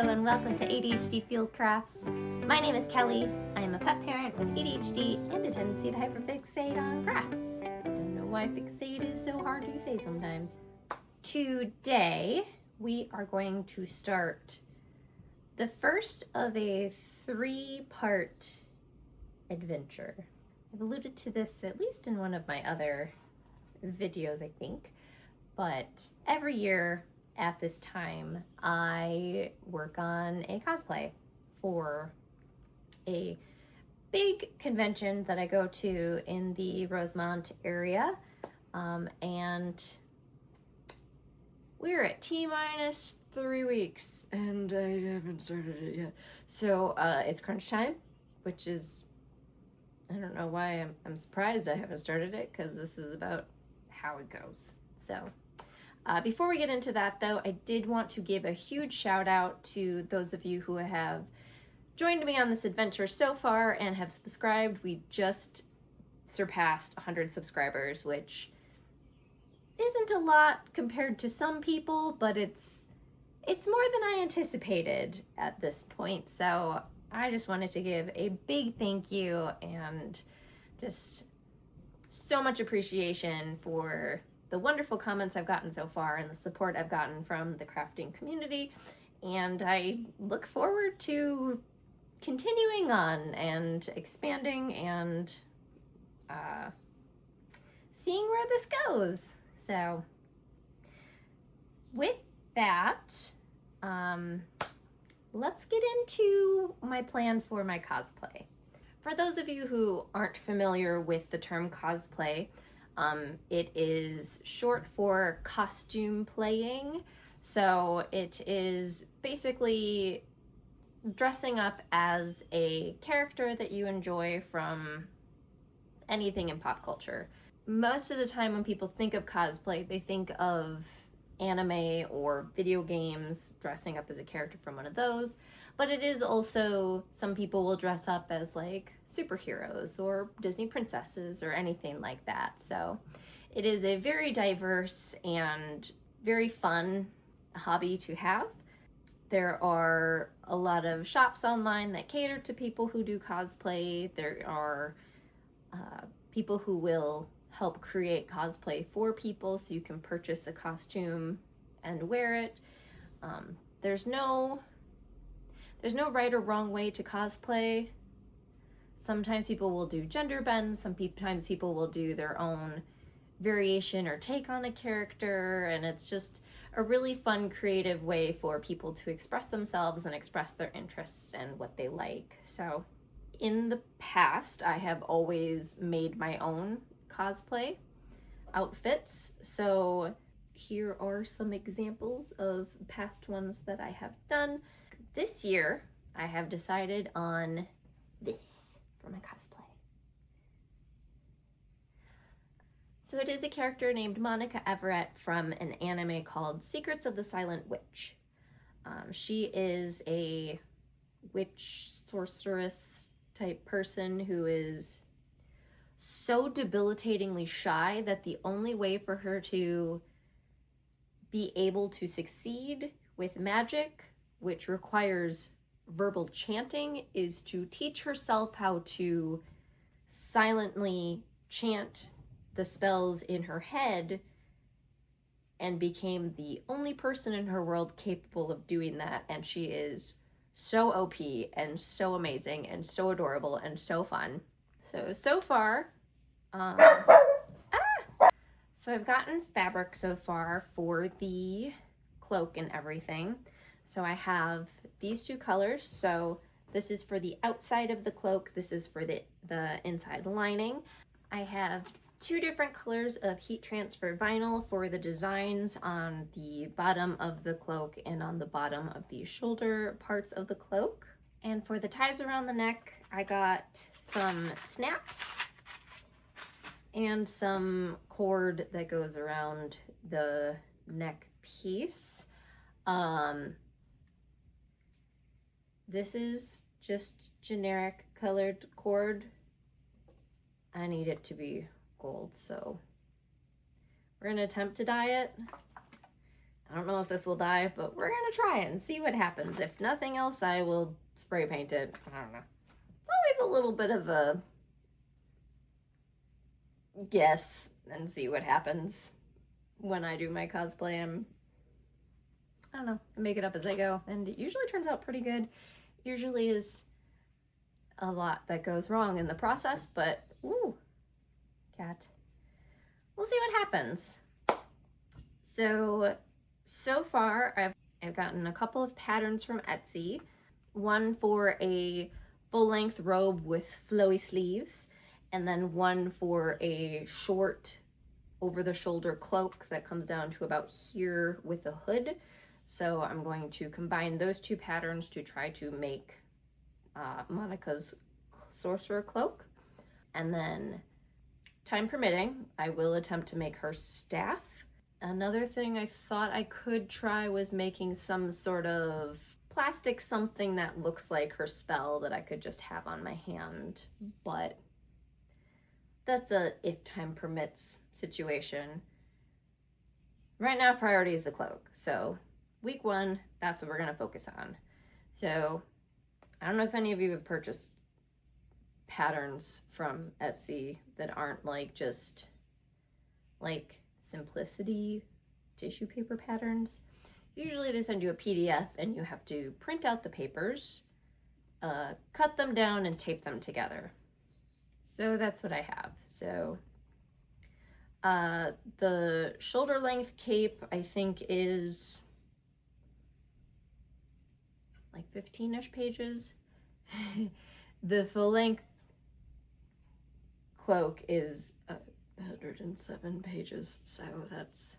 Hello and welcome to ADHD Field Crafts. My name is Kelly. I am a pet parent with ADHD and a tendency to hyperfixate on crafts. I don't know why fixate is so hard to say sometimes. Today we are going to start the first of a 3-part adventure. I've alluded to this at least in one of my other videos, I think, but every year at this time, I work on a cosplay for a big convention that I go to in the Rosemont area, and we're at T-minus 3 weeks, and I haven't started it yet. So it's crunch time, which is, I don't know why I'm surprised I haven't started it, because this is about how it goes. So before we get into that, though, I did want to give a huge shout out to those of you who have joined me on this adventure so far and have subscribed. We just surpassed 100 subscribers, which isn't a lot compared to some people, but it's more than I anticipated at this point. So I just wanted to give a big thank you and just so much appreciation for the wonderful comments I've gotten so far and the support I've gotten from the crafting community, and I look forward to continuing on and expanding and seeing where this goes. So with that, let's get into my plan for my cosplay. For those of you who aren't familiar with the term cosplay, it is short for costume playing. So it is basically dressing up as a character that you enjoy from anything in pop culture. Most of the time when people think of cosplay, they think of anime or video games, dressing up as a character from one of those. But it is also, some people will dress up as like superheroes or Disney princesses or anything like that. So it is a very diverse and very fun hobby to have. There are a lot of shops online that cater to people who do cosplay. There are people who will help create cosplay for people, so you can purchase a costume and wear it. There's no right or wrong way to cosplay. Sometimes people will do gender bends, sometimes people will do their own variation or take on a character, and it's just a really fun, creative way for people to express themselves and express their interests and what they like. So in the past, I have always made my own cosplay outfits. So here are some examples of past ones that I have done. This year, I have decided on this for my cosplay. So it is a character named Monica Everett from an anime called Secrets of the Silent Witch. She is a witch, sorceress type person who is so debilitatingly shy that the only way for her to be able to succeed with magic, which requires verbal chanting, is to teach herself how to silently chant the spells in her head, and became the only person in her world capable of doing that. And she is so OP and so amazing and so adorable and so fun. So far, so I've gotten fabric so far for the cloak and everything. So I have these 2 colors. So this is for the outside of the cloak. This is for the inside lining. I have 2 different colors of heat transfer vinyl for the designs on the bottom of the cloak and on the bottom of the shoulder parts of the cloak. And for the ties around the neck, I got some snaps and some cord that goes around the neck piece. This is just generic colored cord. I need it to be gold, so we're gonna attempt to dye it. I don't know if this will die, but we're gonna try it and see what happens. If nothing else, I will spray paint it. I don't know. It's always a little bit of a guess and see what happens when I do my cosplay. I don't know, I make it up as I go, and it usually turns out pretty good. Usually is a lot that goes wrong in the process, but ooh, cat. We'll see what happens. So far I've gotten a couple of patterns from Etsy. One for a full-length robe with flowy sleeves, and then one for a short over-the-shoulder cloak that comes down to about here with a hood. So I'm going to combine those two patterns to try to make Monica's sorcerer cloak. And then, time permitting, I will attempt to make her staff. Another thing I thought I could try was making some sort of plastic something that looks like her spell that I could just have on my hand, but that's a if time permits situation. Right now, priority is the cloak, so week 1, that's what we're gonna focus on. So I don't know if any of you have purchased patterns from Etsy that aren't like just like simplicity tissue paper patterns. Usually they send you a PDF and you have to print out the papers, cut them down and tape them together. So that's what I have. So the shoulder length cape I think is like 15-ish pages. The full length cloak is 107 pages, so that's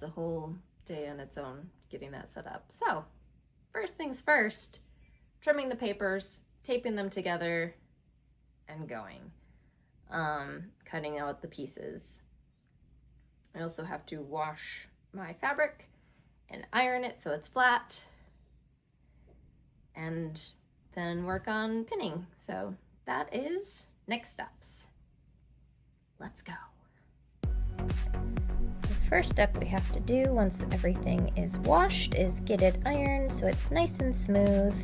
a whole day on its own getting that set up. So first things first, trimming the papers, taping them together, and going. Cutting out the pieces. I also have to wash my fabric and iron it so it's flat, and then work on pinning. So that is next steps. Let's go. The first step we have to do once everything is washed is get it ironed so it's nice and smooth.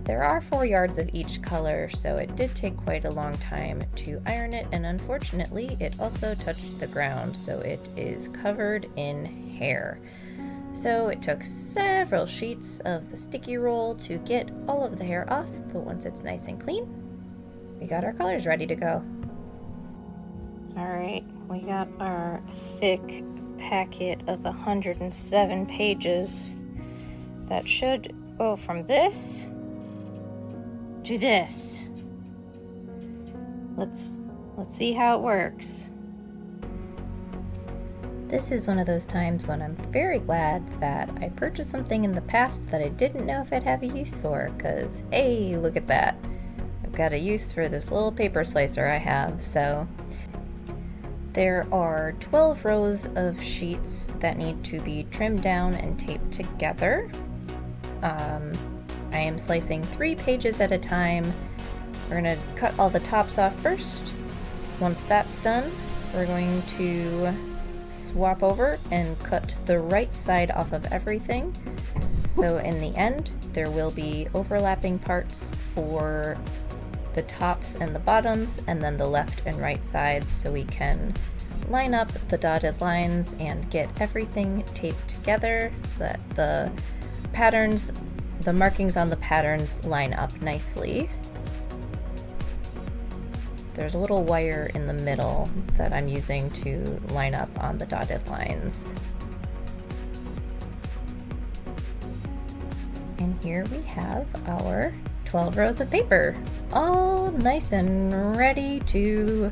There are 4 yards of each color, so it did take quite a long time to iron it, and unfortunately it also touched the ground, so it is covered in hair. So it took several sheets of the sticky roll to get all of the hair off, but once it's nice and clean, we got our colors ready to go. Alright, we got our thick packet of 107 pages that should go from this to this. Let's see how it works. This is one of those times when I'm very glad that I purchased something in the past that I didn't know if I'd have a use for, because hey, look at that. I've got a use for this little paper slicer I have. So there are 12 rows of sheets that need to be trimmed down and taped together. I am slicing 3 pages at a time. We're going to cut all the tops off first. Once that's done, we're going to swap over and cut the right side off of everything. So in the end, there will be overlapping parts for the tops and the bottoms, and then the left and right sides, so we can line up the dotted lines and get everything taped together so that the patterns, the markings on the patterns line up nicely. There's a little wire in the middle that I'm using to line up on the dotted lines. And here we have our 12 rows of paper, all nice and ready to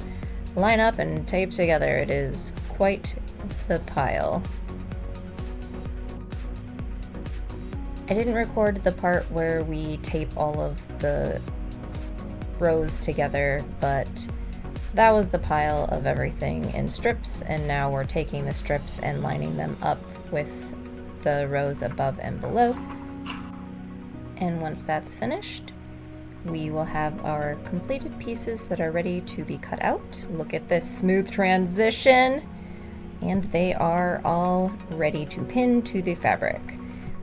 line up and tape together. It is quite the pile. I didn't record the part where we tape all of the rows together, but that was the pile of everything in strips, and now we're taking the strips and lining them up with the rows above and below. And once that's finished, we will have our completed pieces that are ready to be cut out. Look at this smooth transition. and they are all ready to pin to the fabric.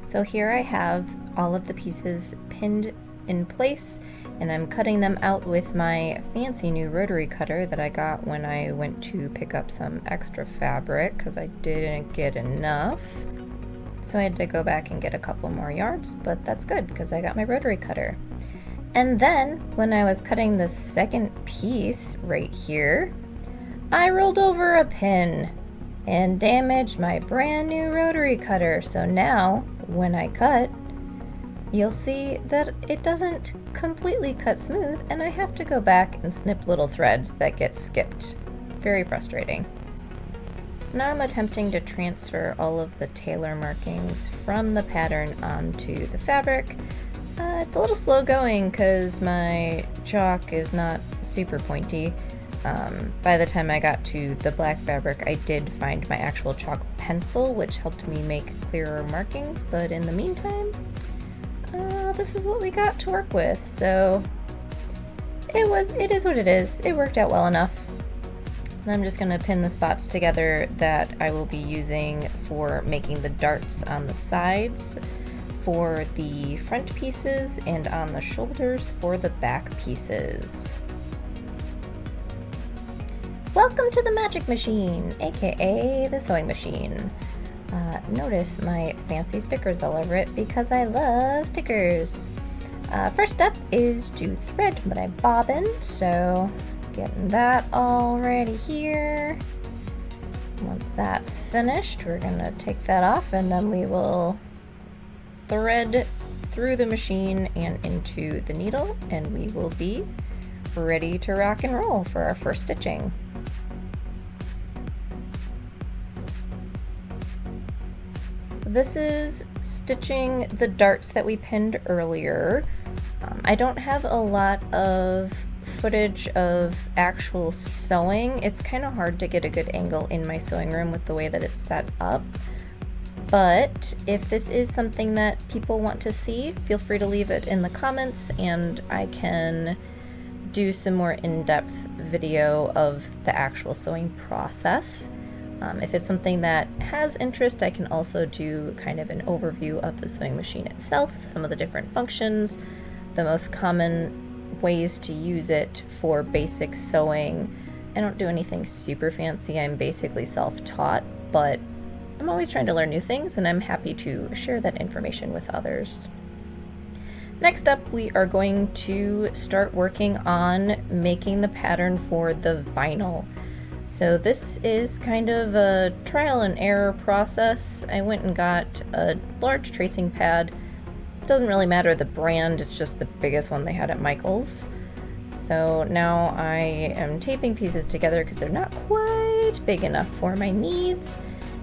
So here I have all of the pieces pinned in place, and I'm cutting them out with my fancy new rotary cutter that I got when I went to pick up some extra fabric because I didn't get enough. So I had to go back and get a couple more yards, but that's good because I got my rotary cutter. And then when I was cutting the second piece right here, I rolled over a pin and damaged my brand new rotary cutter. So now when I cut, you'll see that it doesn't completely cut smooth, and I have to go back and snip little threads that get skipped. Very frustrating. So now I'm attempting to transfer all of the tailor markings from the pattern onto the fabric. It's a little slow going because my chalk is not super pointy. By the time I got to the black fabric, I did find my actual chalk pencil, which helped me make clearer markings, but in the meantime, this is what we got to work with. So it is what it is. It worked out well enough. And I'm just going to pin the spots together that I will be using for making the darts on the sides for the front pieces and on the shoulders for the back pieces. Welcome to the magic machine, aka the sewing machine. Notice my fancy stickers all over it because I love stickers. First step is to thread my bobbin, so getting that all ready here. Once that's finished, we're gonna take that off and then we will thread through the machine and into the needle, and we will be ready to rock and roll for our first stitching. So this is stitching the darts that we pinned earlier. I don't have a lot of footage of actual sewing. It's kind of hard to get a good angle in my sewing room with the way that it's set up. But if this is something that people want to see, feel free to leave it in the comments and I can do some more in-depth video of the actual sewing process. If it's something that has interest, I can also do kind of an overview of the sewing machine itself, some of the different functions, the most common ways to use it for basic sewing. I don't do anything super fancy. I'm basically self-taught, but I'm always trying to learn new things, and I'm happy to share that information with others. Next up, we are going to start working on making the pattern for the vinyl. So this is kind of a trial and error process. I went and got a large tracing pad. Doesn't really matter the brand, it's just the biggest one they had at Michael's. So now I am taping pieces together because they're not quite big enough for my needs.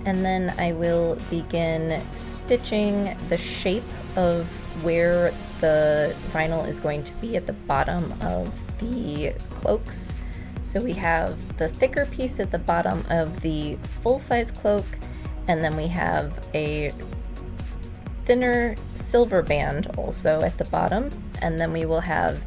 And then I will begin stitching the shape of where the vinyl is going to be at the bottom of the cloaks. So we have the thicker piece at the bottom of the full-size cloak, and then we have a thinner silver band also at the bottom, and then we will have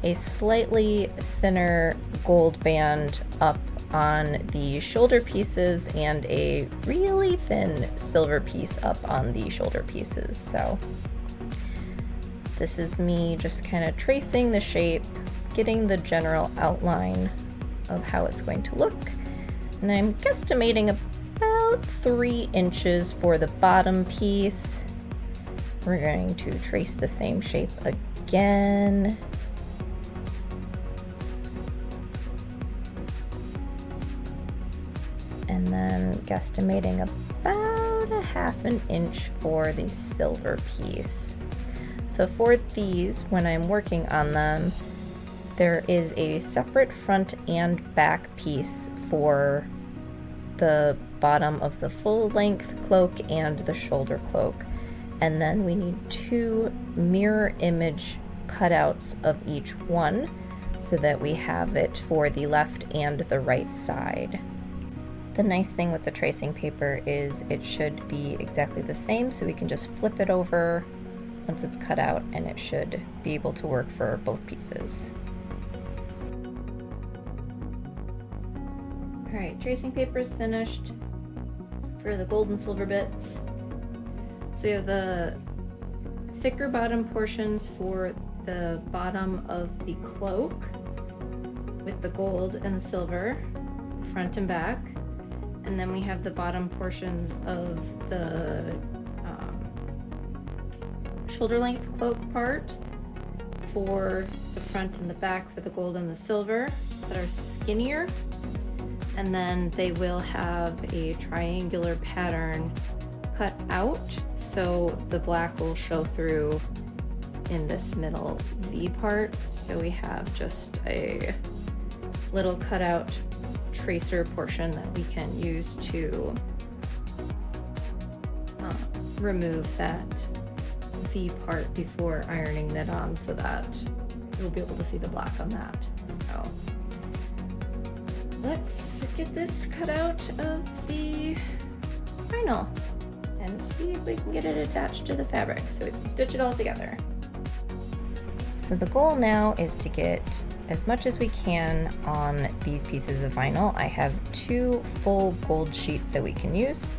a slightly thinner gold band up on the shoulder pieces and a really thin silver piece up on the shoulder pieces. So this is me just kind of tracing the shape, getting the general outline of how it's going to look, and I'm guesstimating about 3 inches for the bottom piece. We're going to trace the same shape again. And then guesstimating about a 1/2 inch for the silver piece. So for these, when I'm working on them, there is a separate front and back piece for the bottom of the full length cloak and the shoulder cloak. And then we need 2 mirror image cutouts of each one so that we have it for the left and the right side. The nice thing with the tracing paper is it should be exactly the same, so we can just flip it over once it's cut out and it should be able to work for both pieces. Alright, tracing paper is finished. for the gold and silver bits. So you have the thicker bottom portions for the bottom of the cloak with the gold and the silver, front and back. And then we have the bottom portions of the shoulder length cloak part for the front and the back for the gold and the silver that are skinnier. And then they will have a triangular pattern cut out, so the black will show through in this middle V part. So we have just a little cutout tracer portion that we can use to remove that V part before ironing that on, so that you'll be able to see the black on that. So let's get this cut out of the vinyl and see if we can get it attached to the fabric so we can stitch it all together. So the goal now is to get as much as we can on these pieces of vinyl. I have 2 full gold sheets that we can use.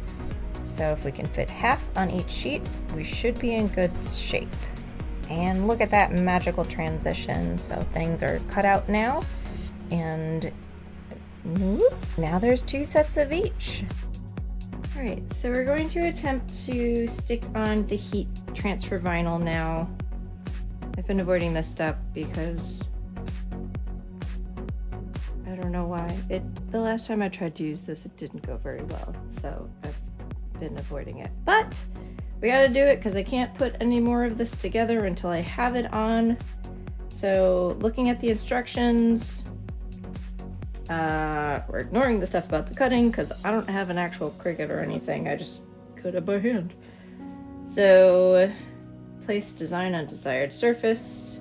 So if we can fit half on each sheet, we should be in good shape. And look at that magical transition. So things are cut out now, and now there's 2 sets of each. All right, so we're going to attempt to stick on the heat transfer vinyl now. I've been avoiding this step because I don't know why. The last time I tried to use this, it didn't go very well. So I've been avoiding it, but we got to do it because I can't put any more of this together until I have it on. So looking at the instructions, we're ignoring the stuff about the cutting because I don't have an actual Cricut or anything. I just cut it by hand. So place design on desired surface,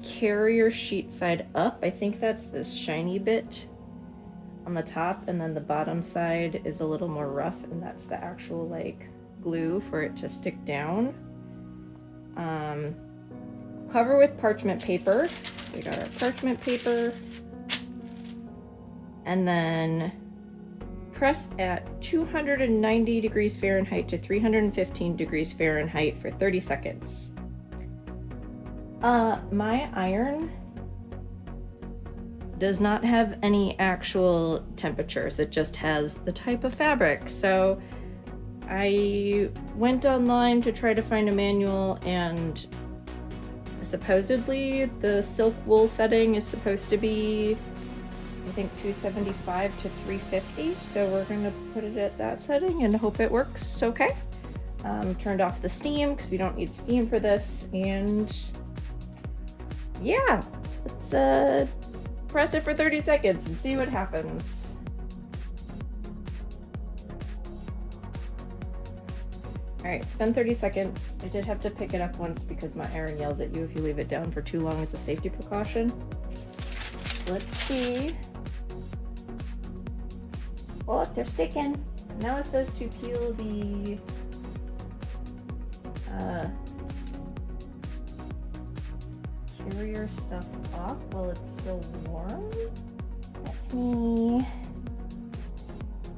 carrier sheet side up. I think that's this shiny bit on the top, and then the bottom side is a little more rough, and that's the actual like glue for it to stick down. Cover with parchment paper. We got our parchment paper, and then press at 290 degrees Fahrenheit to 315 degrees Fahrenheit for 30 seconds. My iron does not have any actual temperatures. It just has the type of fabric. So I went online to try to find a manual, and supposedly the silk wool setting is supposed to be, I think, 275 to 350. So we're gonna put it at that setting and hope it works okay. Turned off the steam because we don't need steam for this. And yeah, let's press it for 30 seconds and see what happens. All right, it's been 30 seconds. I did have to pick it up once because my iron yells at you if you leave it down for too long as a safety precaution. Let's see. Oh, they're sticking. Now it says to peel the carrier stuff off while it's still warm. Let me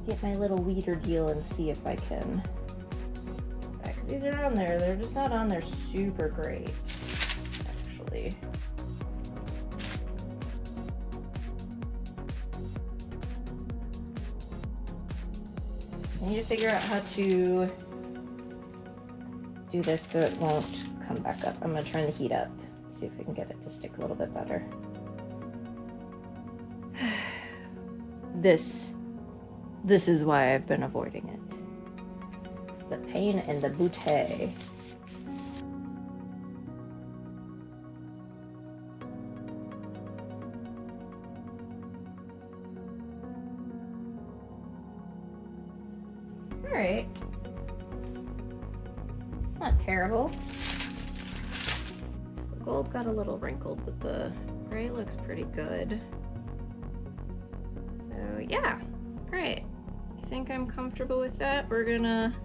get my little weeder deal and see if I can. Because these are on there. They're just not on there super great, actually. I need to figure out how to do this so it won't come back up. I'm going to turn the heat up, see if we can get it to stick a little bit better. This is why I've been avoiding it. It's the pain in the booty. All right. It's not terrible. So the gold got a little wrinkled, but the gray looks pretty good. So yeah, all right. I think I'm comfortable with that. We're gonna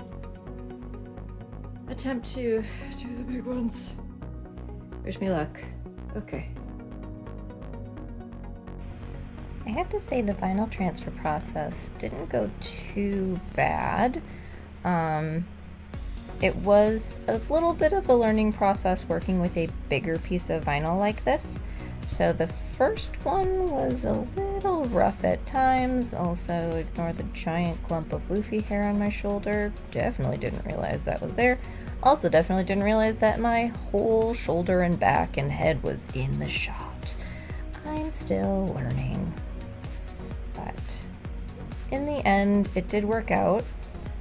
attempt to do the big ones. Wish me luck. Okay. I I have to say the vinyl transfer process didn't go too bad. It was a little bit of a learning process working with a bigger piece of vinyl like this. So the first one was a little rough at times. Also, ignore the giant clump of Luffy hair on my shoulder. Definitely didn't realize that was there. Also definitely didn't realize that my whole shoulder and back and head was in the shot. I'm still learning. But in the end, it did work out.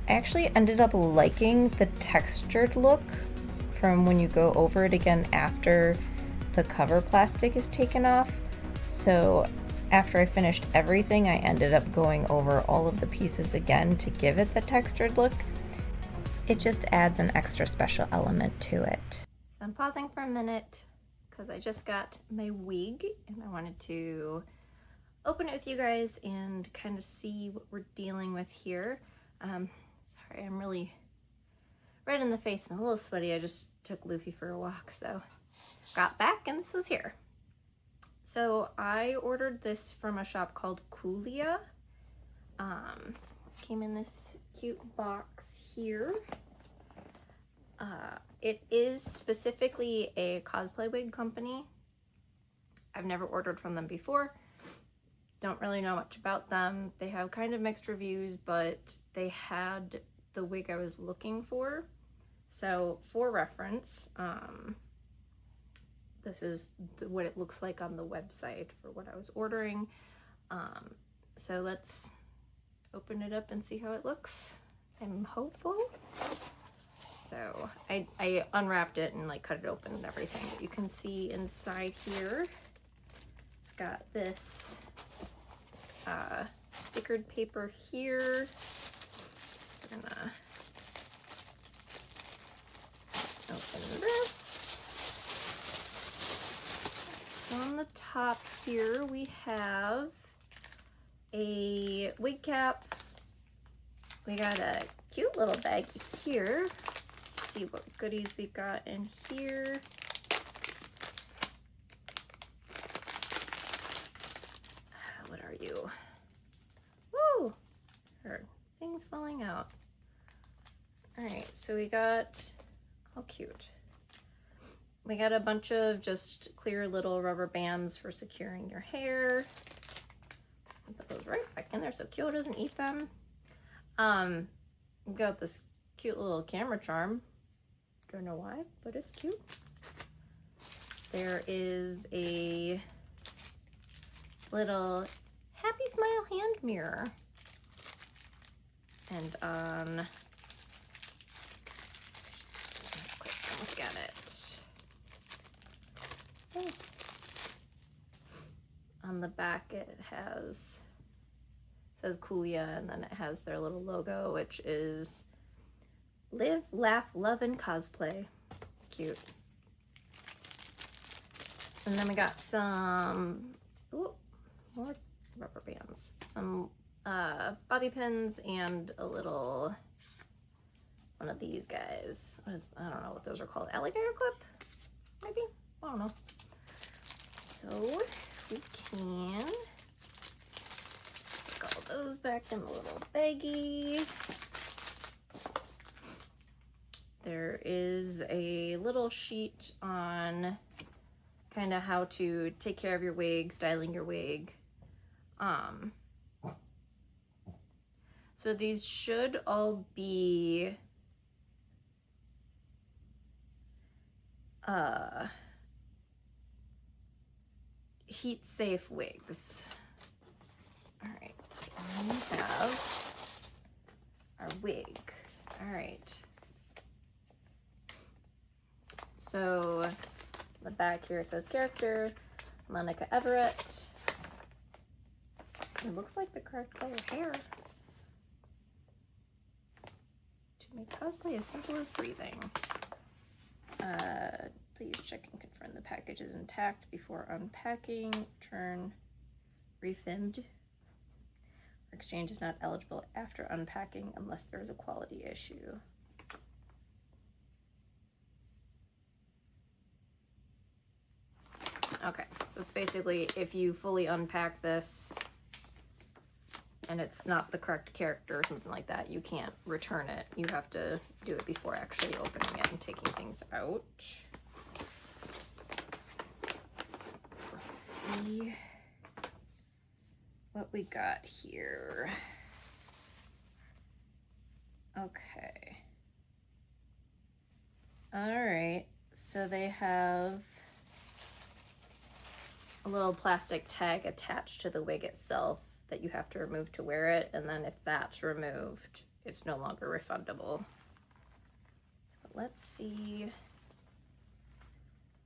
I actually ended up liking the textured look from when you go over it again after the cover plastic is taken off. So after I finished everything, I ended up going over all of the pieces again to give it the textured look. It just adds an extra special element to it. So I'm pausing for a minute because I just got my wig and I wanted to open it with you guys and kind of see what we're dealing with here. Sorry, I'm really red in the face and a little sweaty. I just took Luffy for a walk, so got back and this is here. So I ordered this from a shop called Coolia. Came in this cute box here. It is specifically a cosplay wig company. I've never ordered from them before. Don't really know much about them. They have kind of mixed reviews, but they had the wig I was looking for. So for reference, this is what it looks like on the website for what I was ordering. So let's open it up and see how it looks. I'm hopeful. So I unwrapped it and like cut it open and everything, but you can see inside here, it's got this stickered paper here. So we're gonna open this. So on the top here we have a wig cap. We got a cute little bag here. Let's see what goodies we got in here. What are you? Woo! Her thing's falling out. Alright, so we got, how cute. We got a bunch of just clear little rubber bands for securing your hair. Put those right back in there so Kyo doesn't eat them. We got this cute little camera charm. Don't know why, but it's cute. There is a little happy smile hand mirror. And let's quick look at it. Oh. On the back it says Coolia, and then it has their little logo, which is Live, Laugh, Love, and Cosplay. Cute. And then we got some, ooh, more rubber bands. Some bobby pins and a little, one of these guys. I don't know what those are called. Alligator clip? Maybe? I don't know. So we can stick all those back in the little baggie. There is a little sheet on kind of how to take care of your wig, styling your wig. So these should all be heat safe wigs. All right, and we have our wig. All right. So the back here says character, Monica Everett. It looks like the correct color hair. To make cosplay as simple as breathing. Please check and confirm the package is intact before unpacking. Return refilled. Exchange is not eligible after unpacking unless there is a quality issue. Okay, so it's basically if you fully unpack this, and it's not the correct character or something like that, you can't return it. You have to do it before actually opening it and taking things out. Let's see what we got here. Okay. All right, so they have a little plastic tag attached to the wig itself that you have to remove to wear it, and then if that's removed, it's no longer refundable. So let's see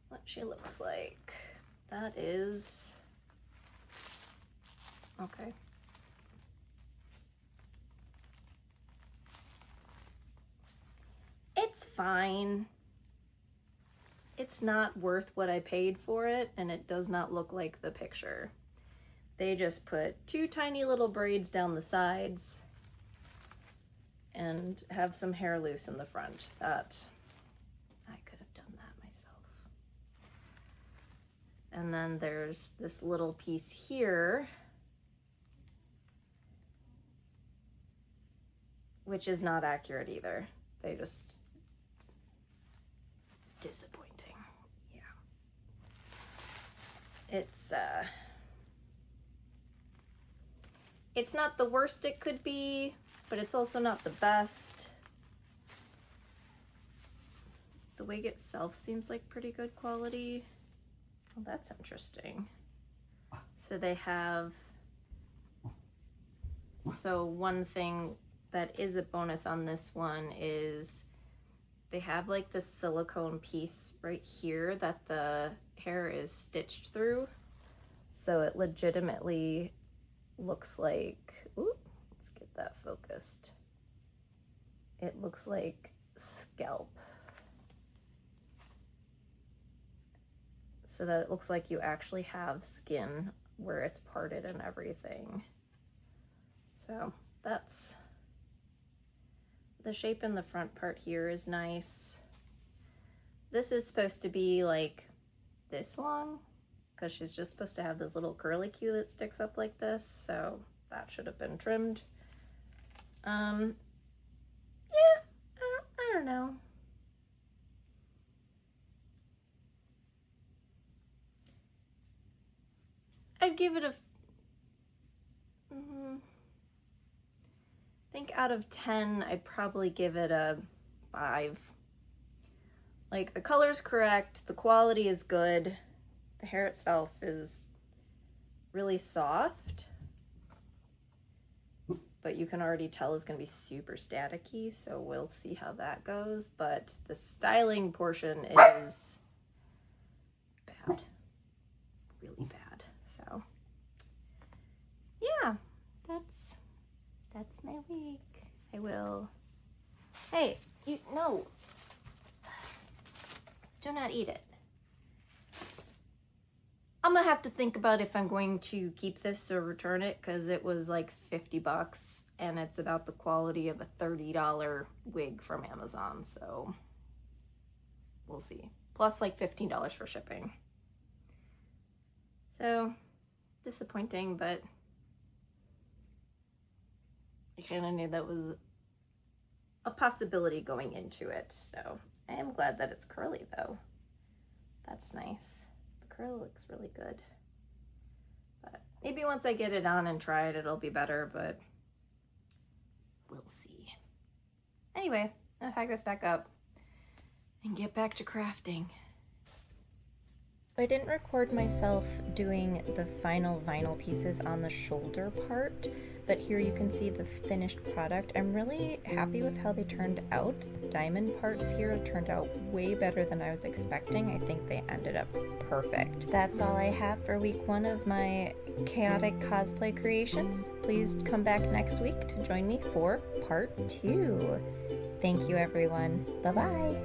what she looks like. That is okay. It's fine. It's not worth what I paid for it, and it does not look like the picture. They just put 2 tiny little braids down the sides and have some hair loose in the front. That I could have done that myself. And then there's this little piece here, which is not accurate either. They just, disappointing. Yeah. It's not the worst it could be, but it's also not the best. The wig itself seems like pretty good quality. Well, that's interesting. So they have, so one thing that is a bonus on this one is they have like this silicone piece right here that the hair is stitched through. So it legitimately looks like, ooh, let's get that focused. It looks like scalp. So that it looks like you actually have skin where it's parted and everything. So that's, the shape in the front part here is nice. This is supposed to be like this long, because she's just supposed to have this little curly Q that sticks up like this, so that should have been trimmed. Yeah, I don't know. I'd give it a, I think out of 10, I'd probably give it a 5. Like, the color's correct, the quality is good, the hair itself is really soft, but you can already tell it's gonna be super staticky, so we'll see how that goes. But the styling portion is bad, really bad. So yeah, that's my week. I will, hey, no, do not eat it. I'm gonna have to think about if I'm going to keep this or return it, because it was like 50 bucks and it's about the quality of a $30 wig from Amazon, so we'll see. Plus like $15 for shipping. So disappointing, but I kind of knew that was a possibility going into it, so I am glad that it's curly though. That's nice. The curl looks really good. But maybe once I get it on and try it, it'll be better, but we'll see. Anyway, I'll pack this back up and get back to crafting. I didn't record myself doing the final vinyl pieces on the shoulder part, but here you can see the finished product. I'm really happy with how they turned out. The diamond parts here turned out way better than I was expecting. I think they ended up perfect. That's all I have for week 1 of my chaotic cosplay creations. Please come back next week to join me for part 2. Thank you, everyone. Bye-bye.